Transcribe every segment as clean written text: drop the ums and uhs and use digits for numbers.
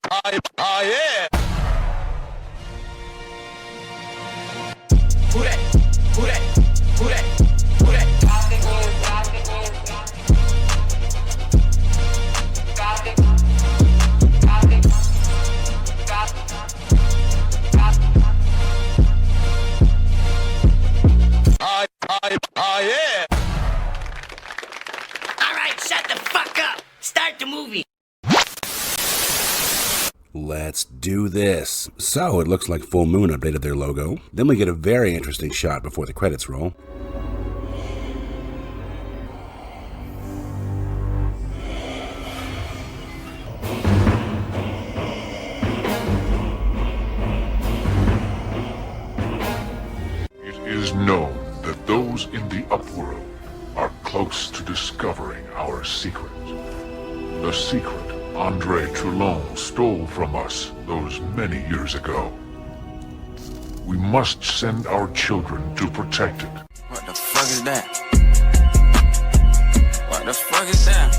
Yeah. Who that? Who that? Who that? Who that? Yeah. All right, shut the fuck up. Start the movie. Let's do this. So it looks like Full Moon updated their logo. Then we get a very interesting shot before the credits roll. It is known that those in the upworld are close to discovering our secret. The secret Andre Trulon stole from us those many years ago. We must send our children to protect it. What the fuck is that? What the fuck is that?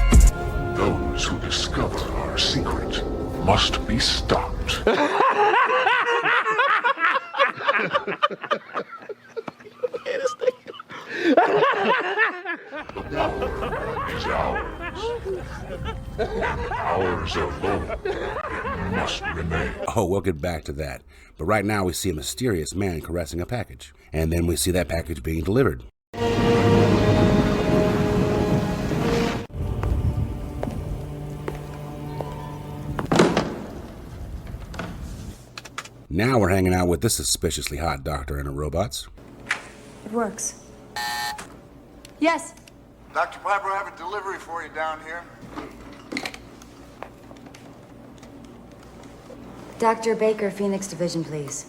Those who discover our secret must be stopped. The power is ours. Ours alone. It must remain. Oh, we'll get back to that. But right now we see a mysterious man caressing a package. And then we see that package being delivered. Now we're hanging out with this suspiciously hot doctor and her robots. It works. Yes. Dr. Piper, I have a delivery for you down here. Dr. Baker, Phoenix Division, please.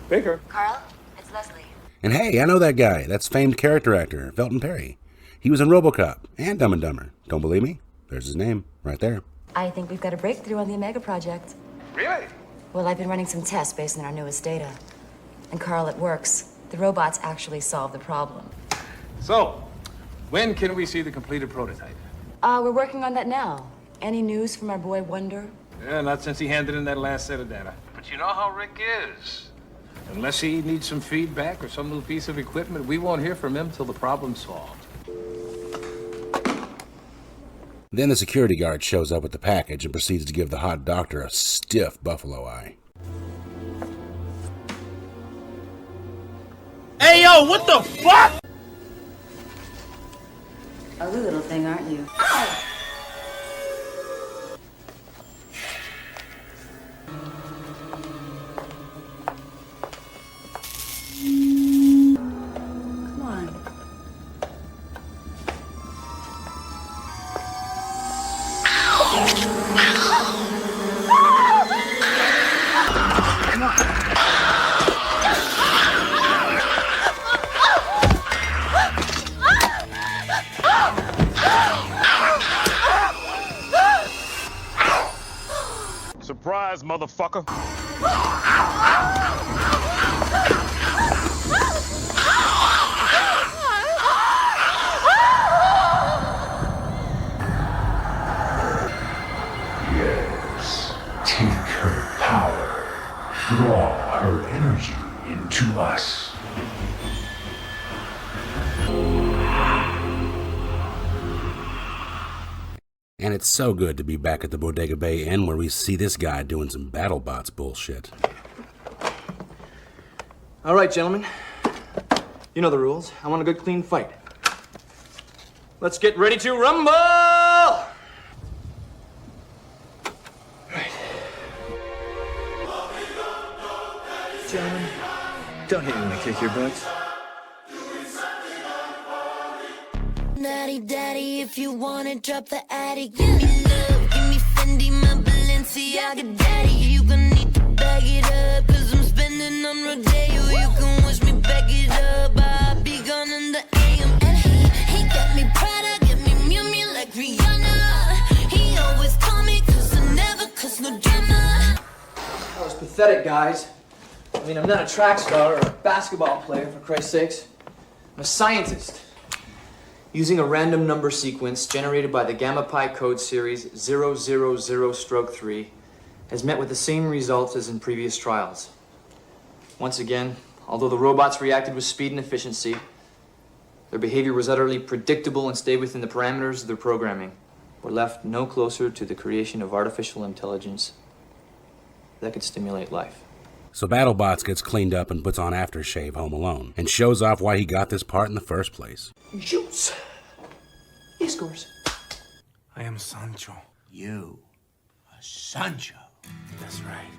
Baker? Carl, it's Leslie. And hey, I know that guy. That's famed character actor, Felton Perry. He was in RoboCop and Dumb and Dumber. Don't believe me? There's his name, right there. I think we've got a breakthrough on the Omega project. Really? Well, I've been running some tests based on our newest data. And Carl, it works. The robots actually solve the problem. So, when can we see the completed prototype? We're working on that now. Any news from our boy Wonder? Yeah, not since he handed in that last set of data. But you know how Rick is. Unless he needs some feedback or some new piece of equipment, we won't hear from him till the problem's solved. Then the security guard shows up with the package and proceeds to give the hot doctor a stiff buffalo eye. Hey, yo, what the fuck? Ugly little thing, aren't you? Come on. Surprise, motherfucker. Yes, take her power. Draw her energy into us. And it's so good to be back at the Bodega Bay Inn where we see this guy doing some BattleBots bullshit. All right, gentlemen. You know the rules. I want a good, clean fight. Let's get ready to rumble! Right. Gentlemen, don't hit me when I kick your butts. Naughty daddy, if you wanna drop the attic, give me love, give me Fendi, my Balenciaga daddy. You gon' need to bag it up, cause I'm spending on Rodeo. You can wish me back it up, I'll be gone in the AM. And he got me Prada, get me Miu Miu like Rihanna. He always call me cause I never cause no drama. That was pathetic, guys. I mean, I'm not a track star or a basketball player, for Christ's sakes. I'm a scientist. Using a random number sequence generated by the Gamma Pi code series 000-3, has met with the same results as in previous trials. Once again, although the robots reacted with speed and efficiency, their behavior was utterly predictable and stayed within the parameters of their programming. We're left no closer to the creation of artificial intelligence that could stimulate life. So BattleBots gets cleaned up and puts on aftershave home alone, and shows off why he got this part in the first place. Juice! He scores. I am Sancho. You are Sancho. That's right.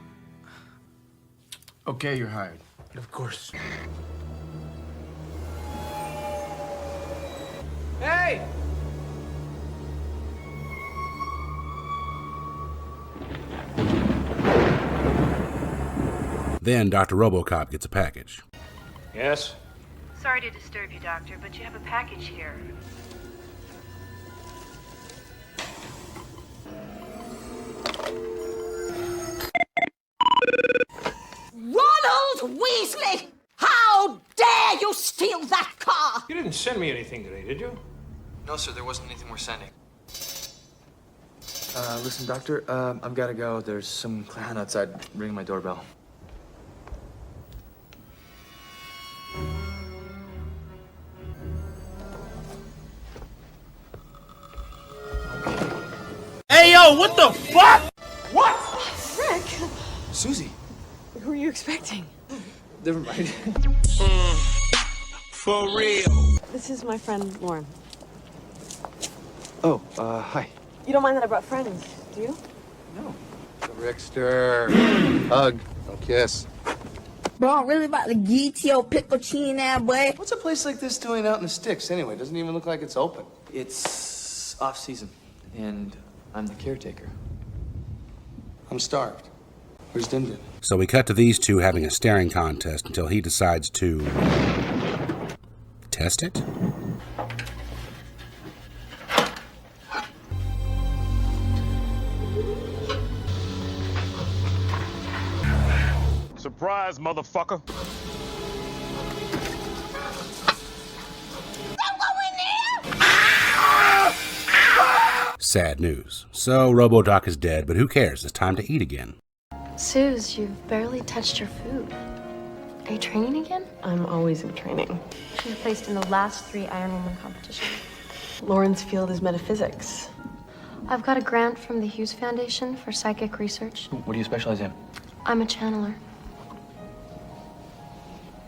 Okay, you're hired. Of course. Hey! Then Dr. RoboCop gets a package. Yes? Sorry to disturb you, Doctor, but you have a package here. Ronald Weasley! How dare you steal that car! You didn't send me anything today, did you? No, sir, there wasn't anything we're sending. Listen, Doctor, I've gotta go. There's some clown outside ringing my doorbell. Hey, yo, what the fuck? What? Rick! Susie. Who are you expecting? Never mind. For real. This is my friend, Lauren. Oh, hi. You don't mind that I brought friends, do you? No. Rickster. Hug. Don't kiss. Bro, I'm really about to get your pickle-chin now, boy. What's a place like this doing out in the sticks anyway? Doesn't even look like it's open. It's off-season, and I'm the caretaker. I'm starved. Where's Dim Dim? So we cut to these two having a staring contest until he decides to test it. Surprise, motherfucker. Sad news. So RoboDoc is dead, but who cares? It's time to eat again. Suze, you've barely touched your food. Are you training again? I'm always in training. She placed in the last 3 Iron Woman competitions. Lauren's field is metaphysics. I've got a grant from the Hughes Foundation for psychic research. What do you specialize in? I'm a channeler.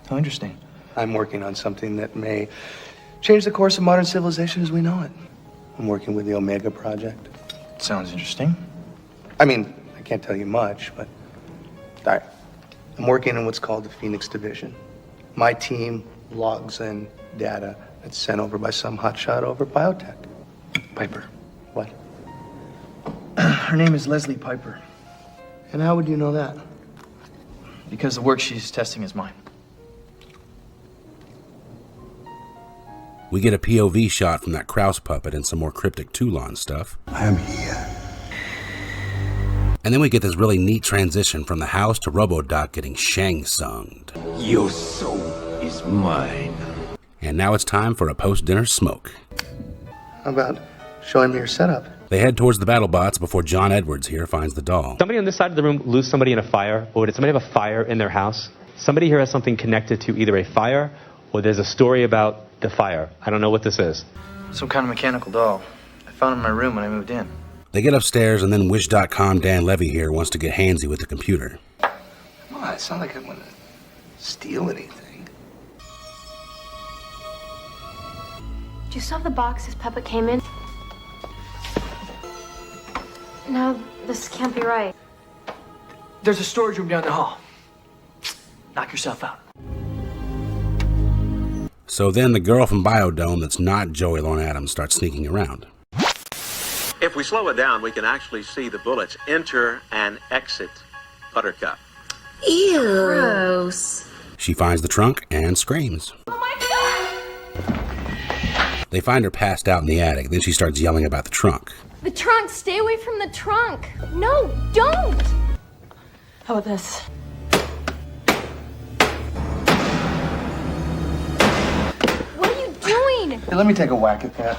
How interesting. I'm working on something that may change the course of modern civilization as we know it. I'm working with the Omega Project. Sounds interesting. I mean, I can't tell you much, but I'm working in what's called the Phoenix Division. My team logs in data that's sent over by some hotshot over biotech. Piper. What? Her name is Leslie Piper. And how would you know that? Because the work she's testing is mine. We get a POV shot from that Krause puppet and some more cryptic Toulon stuff. I am here. And then we get this really neat transition from the house to RoboDoc getting Shang-Tsunged. Your soul is mine. And now it's time for a post-dinner smoke. How about showing me your setup? They head towards the BattleBots before John Edwards here finds the doll. Somebody on this side of the room lose somebody in a fire, or did somebody have a fire in their house? Somebody here has something connected to either a fire or there's a story about the fire. I don't know what this is. Some kind of mechanical doll. I found it in my room when I moved in. They get upstairs and then Wish.com Dan Levy here wants to get handsy with the computer. Come on, it's not like I want to steal anything. Do you still have the box this puppet came in? No, this can't be right. There's a storage room down the hall. Knock yourself out. So then the girl from Biodome that's not Joey Lone Adams starts sneaking around. If we slow it down, we can actually see the bullets enter and exit Buttercup. Ew. Gross. She finds the trunk and screams. Oh my God! They find her passed out in the attic, then she starts yelling about the trunk. The trunk! Stay away from the trunk! No, don't! How about this? What are you doing? Hey, let me take a whack at that.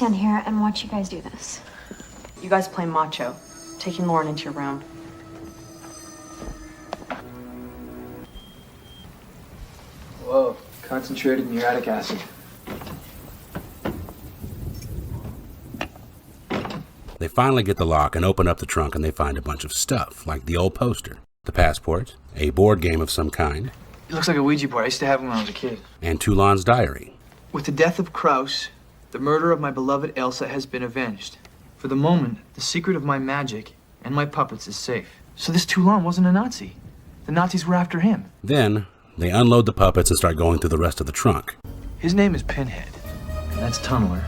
stand here and watch you guys do this. You guys play macho, taking Lauren into your room. Whoa, concentrated muriatic acid. They finally get the lock and open up the trunk, and they find a bunch of stuff, like the old poster, the passport, a board game of some kind. It looks like a Ouija board. I used to have one when I was a kid. And Toulon's diary. With the death of Kraus, the murder of my beloved Elsa has been avenged. For the moment, the secret of my magic and my puppets is safe. So this Toulon wasn't a Nazi. The Nazis were after him. Then, they unload the puppets and start going through the rest of the trunk. His name is Pinhead, and that's Tunneler.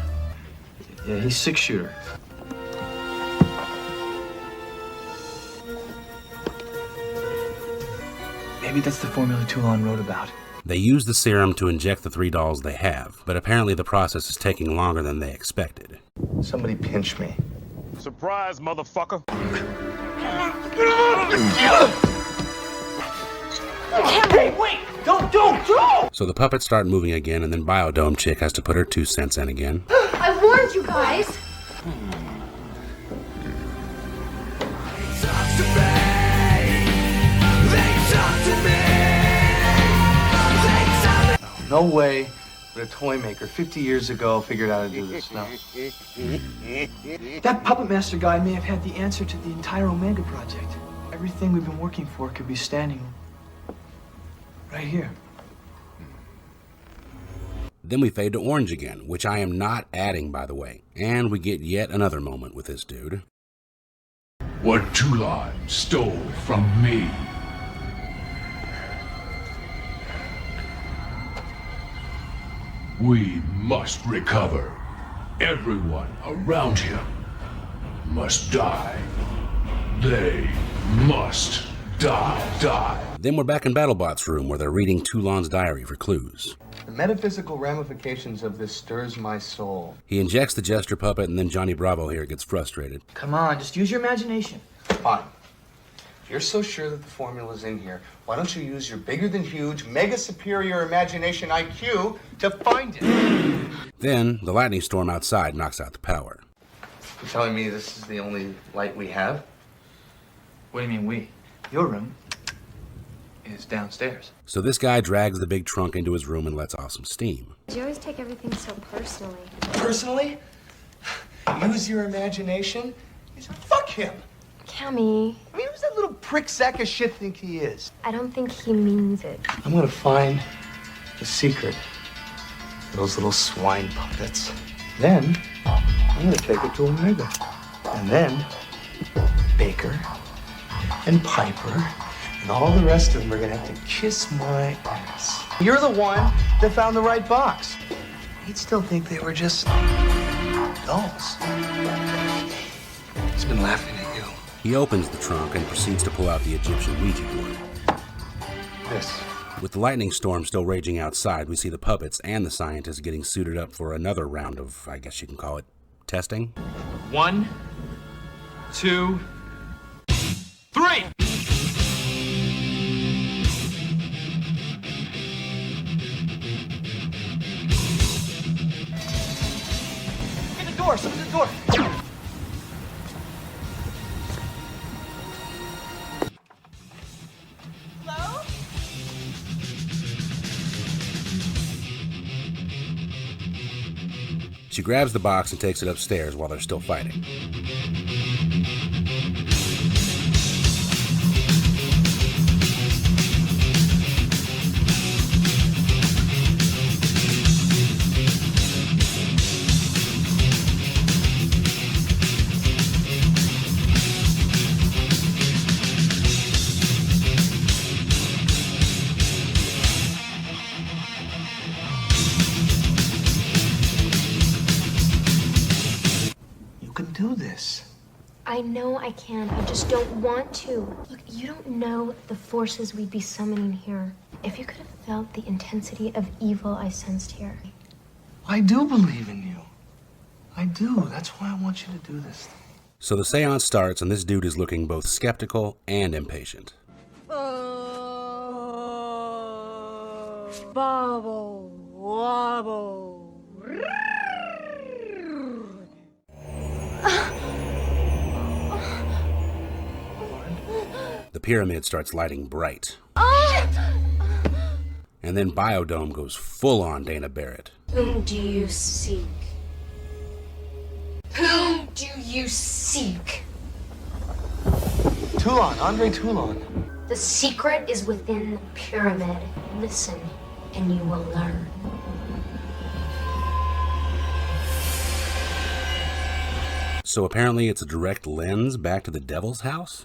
Yeah, he's six-shooter. Maybe that's the formula Toulon wrote about. They use the serum to inject the 3 dolls they have, but apparently the process is taking longer than they expected. Somebody pinch me. Surprise, motherfucker. Hey, wait! Don't! So the puppets start moving again, and then Biodome Chick has to put her 2 cents in again. I warned you guys! No way would a toy maker 50 years ago figured out how to do this. No. That Puppet Master guy may have had the answer to the entire Omega Project. Everything we've been working for could be standing right here. Then we fade to orange again, which I am not adding, by the way. And we get yet another moment with this dude. What Toulon stole from me. We must recover. Everyone around him must die. They must die. Then we're back in BattleBot's room where they're reading Toulon's diary for clues. The metaphysical ramifications of this stirs my soul. He injects the Jester puppet, and then Johnny Bravo here gets frustrated. Come on, just use your imagination. Fine. If you're so sure that the formula's in here, why don't you use your bigger than huge, mega superior imagination IQ to find it? Then the lightning storm outside knocks out the power. You're telling me this is the only light we have? What do you mean we? Your room is downstairs. So this guy drags the big trunk into his room and lets off some steam. You always take everything so personally. Personally? Use your imagination? Fuck him! Cammy. I mean, who's that little prick sack of shit think he is? I don't think he means it. I'm gonna find the secret of those little swine puppets. Then, I'm gonna take it to Omega. And then, Baker and Piper and all the rest of them are gonna have to kiss my ass. You're the one that found the right box. He'd still think they were just dolls. He's been laughing at you. He opens the trunk and proceeds to pull out the Egyptian Ouija board. This. With the lightning storm still raging outside, we see the puppets and the scientists getting suited up for another round of, I guess you can call it, testing. 1, 2, 3! Get the door! Something's at the door! She grabs the box and takes it upstairs while they're still fighting. Do this. I know I can. I just don't want to. Look, you don't know the forces we'd be summoning here. If you could have felt the intensity of evil I sensed here. I do believe in you. I do. That's why I want you to do this thing. So the seance starts, and this dude is looking both skeptical and impatient. Bubble wobble. The pyramid starts lighting bright. And then Biodome goes full on Dana Barrett. Whom do you seek? Whom do you seek? Toulon, Andre Toulon. The secret is within the pyramid. Listen, and you will learn. So apparently it's a direct lens back to the devil's house?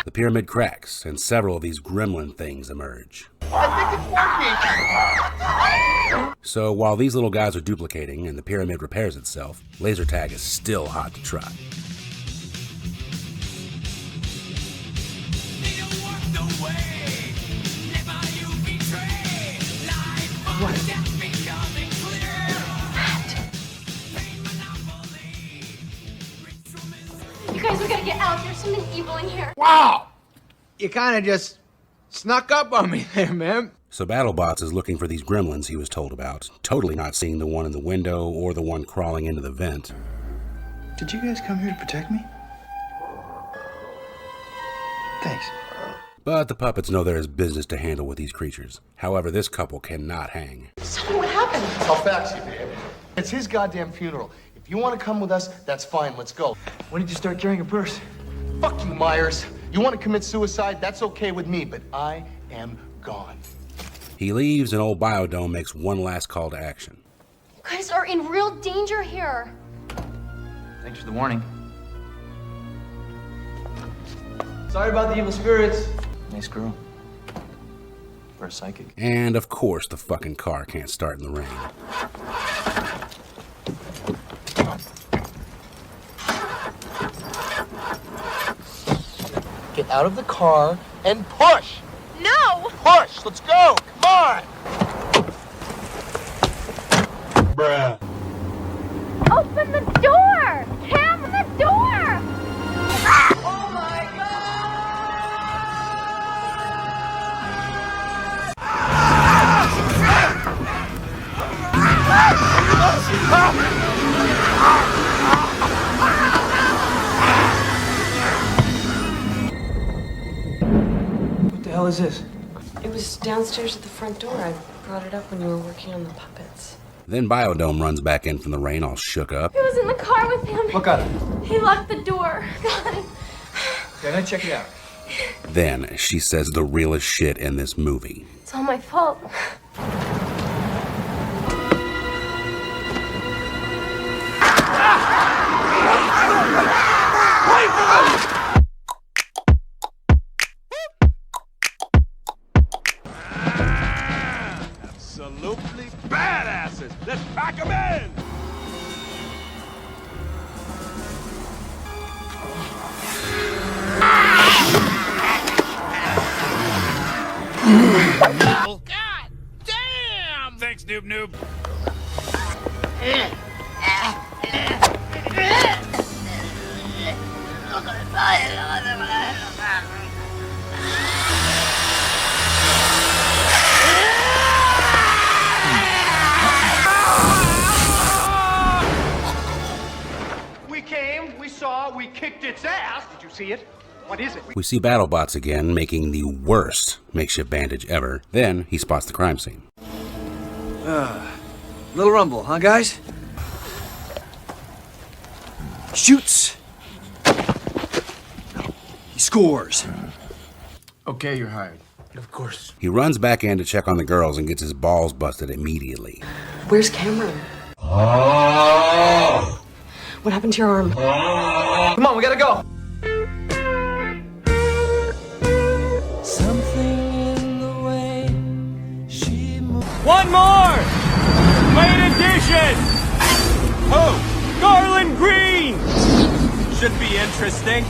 The pyramid cracks, and several of these gremlin things emerge. I think it's working! So while these little guys are duplicating and the pyramid repairs itself, laser tag is still hot to try. You guys, we gotta get out. There's something evil in here. Wow! You kind of just snuck up on me there, man. So BattleBots is looking for these gremlins he was told about, totally not seeing the one in the window or the one crawling into the vent. Did you guys come here to protect me? Thanks. But the puppets know there is business to handle with these creatures. However, this couple cannot hang. Tell me what happened. I'll fax you, babe. It's his goddamn funeral. If you want to come with us, that's fine. Let's go. When did you start carrying a purse? Fuck you, Myers. You want to commit suicide? That's okay with me, but I am gone. He leaves and old Biodome makes one last call to action. You guys are in real danger here. Thanks for the warning. Sorry about the evil spirits. Nice girl. For a psychic. And of course the fucking car can't start in the rain. Get out of the car and push! No! Push! Let's go! Come on! Bruh. Open the door! Cam, the door! Oh my What the hell is this? It was downstairs at the front door. I brought it up when you were working on the puppets. Then Biodome runs back in from the rain all shook up. Who was in the car with him? Look at it. He locked the door. God. Can I check it out? Then she says the realest shit in this movie. It's all my fault. Absolutely badasses. Let's pack them in. God damn! Thanks, Noob Noob. We came, we saw, we kicked its ass. Did you see it? What is it? We see BattleBots again making the worst makeshift bandage ever. Then he spots the crime scene. Little rumble, huh, guys? Shoots. He scores. Okay, you're hired. Of course. He runs back in to check on the girls and gets his balls busted immediately. Where's Cameron? What happened to your arm? Come on, we gotta go. One more! Late edition! Oh, Garland Green! Should be interesting.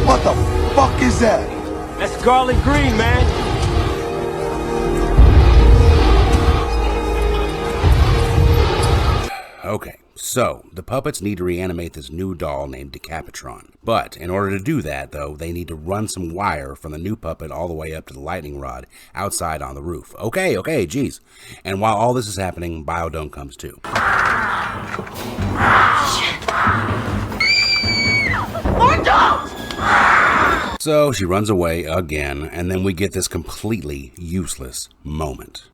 What the fuck is that? That's Garland Green, man. Okay, so the puppets need to reanimate this new doll named Decapitron. But in order to do that, though, they need to run some wire from the new puppet all the way up to the lightning rod outside on the roof. Okay, geez. And while all this is happening, Biodome comes too. So she runs away again, and then we get this completely useless moment.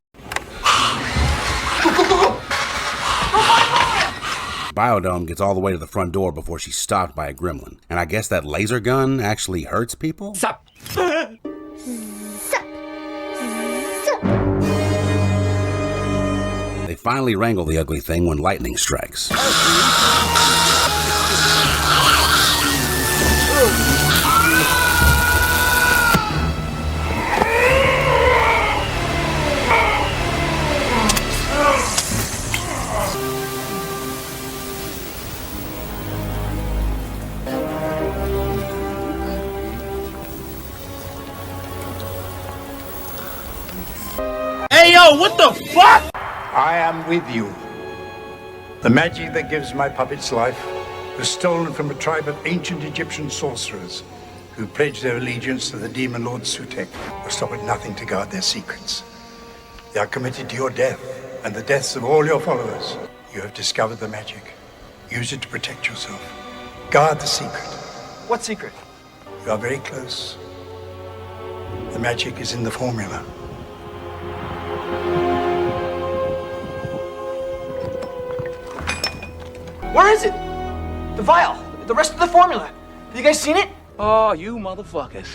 Biodome gets all the way to the front door before she's stopped by a gremlin. And I guess that laser gun actually hurts people? Sup. They finally wrangle the ugly thing when lightning strikes. Hey, yo, what the fuck? I am with you. The magic that gives my puppets life was stolen from a tribe of ancient Egyptian sorcerers who pledged their allegiance to the demon lord Sutek, who stop at nothing to guard their secrets. They are committed to your death and the deaths of all your followers. You have discovered the magic. Use it to protect yourself. Guard the secret. What secret? You are very close. The magic is in the formula. Where is it? The vial. The rest of the formula. Have you guys seen it? Oh, you motherfuckers.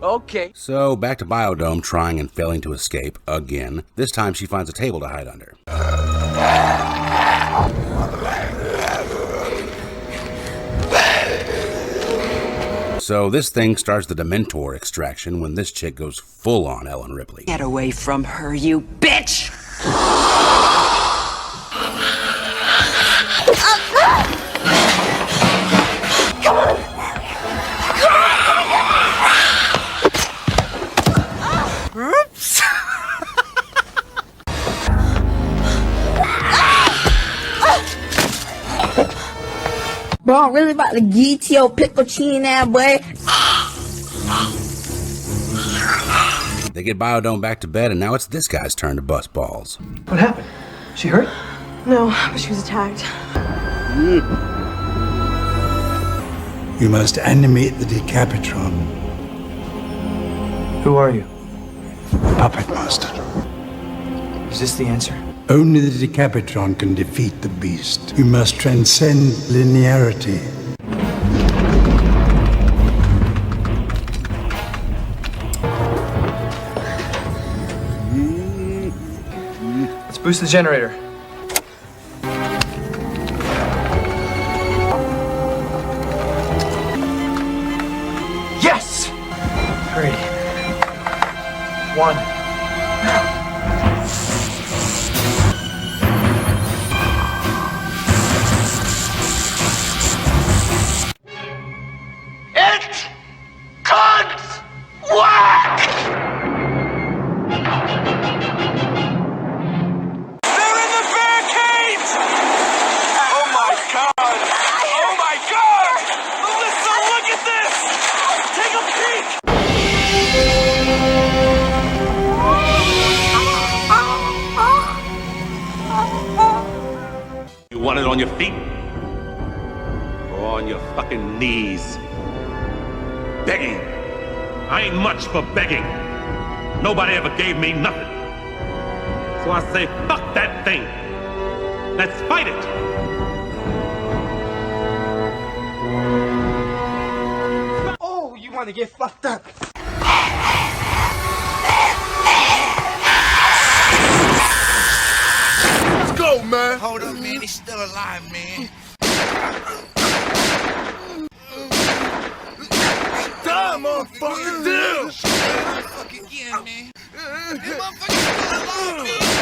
Okay. So back to Biodome trying and failing to escape again. This time she finds a table to hide under. So this thing starts the Dementor extraction when this chick goes full on Ellen Ripley. Get away from her, you bitch! Oops. Bro, I'm really about to get your pickle chin that boy. They get Biodome back to bed, and now it's this guy's turn to bust balls. What happened? She hurt? No, but she was attacked. You must animate the Decapitron. Who are you? The Puppet Master. Is this the answer? Only the Decapitron can defeat the beast. You must transcend linearity. Let's boost the generator. Yes! 3, 1. It can't work! They're in the barricades! Oh my god! Oh my god! Melissa, look at this! Take a peek! You want it on your feet? Or on your fucking knees? Begging. I ain't much for begging. Nobody ever gave me nothing. So I say, fuck that thing. Let's fight it. Oh, you want to get fucked up? Let's go, man. Hold up, man. He's still alive, man. Die, motherfucker, deal! Fuck again, man. This motherfucker's still alive, man.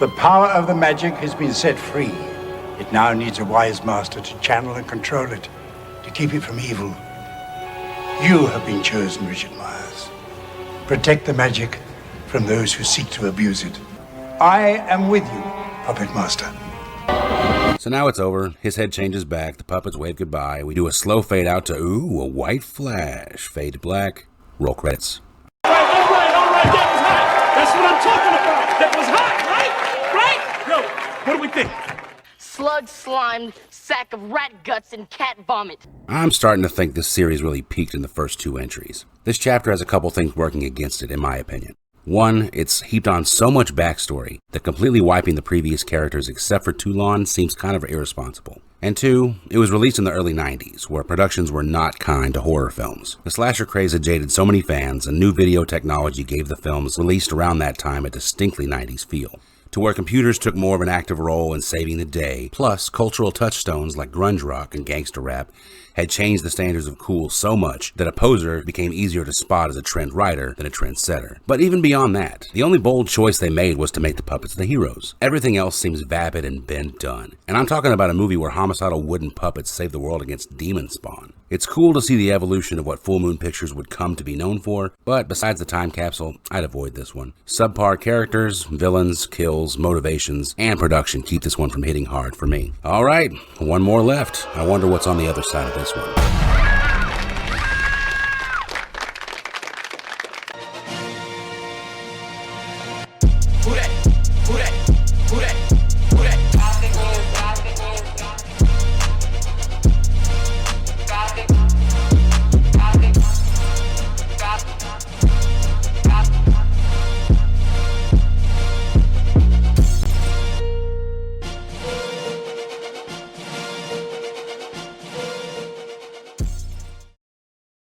The power of the magic has been set free. It now needs a wise master to channel and control it, to keep it from evil. You have been chosen, Richard Myers. Protect the magic from those who seek to abuse it. I am with you, Puppet Master. So now it's over. His head changes back. The puppets wave goodbye. We do a slow fade out to, ooh, a white flash. Fade to black. Roll credits. All right, that was hot. That's what I'm talking about. That was hot, right? Yo, what do we think? Slug slimed sack of rat guts and cat vomit. I'm starting to think this series really peaked in the first 2 entries. This chapter has a couple things working against it, in my opinion. One, it's heaped on so much backstory that completely wiping the previous characters except for Toulon seems kind of irresponsible. And 2, it was released in the early 90s, where productions were not kind to horror films. The slasher craze had jaded so many fans, and new video technology gave the films released around that time a distinctly 90s feel, to where computers took more of an active role in saving the day, plus cultural touchstones like grunge rock and gangster rap had changed the standards of cool so much that a poser became easier to spot as a trend writer than a trend setter. But even beyond that, the only bold choice they made was to make the puppets the heroes. Everything else seems vapid and been done. And I'm talking about a movie where homicidal wooden puppets save the world against demon spawn. It's cool to see the evolution of what Full Moon Pictures would come to be known for, but besides the time capsule, I'd avoid this one. Subpar characters, villains, kills, motivations, and production keep this one from hitting hard for me. Alright, one more left. I wonder what's on the other side of this one.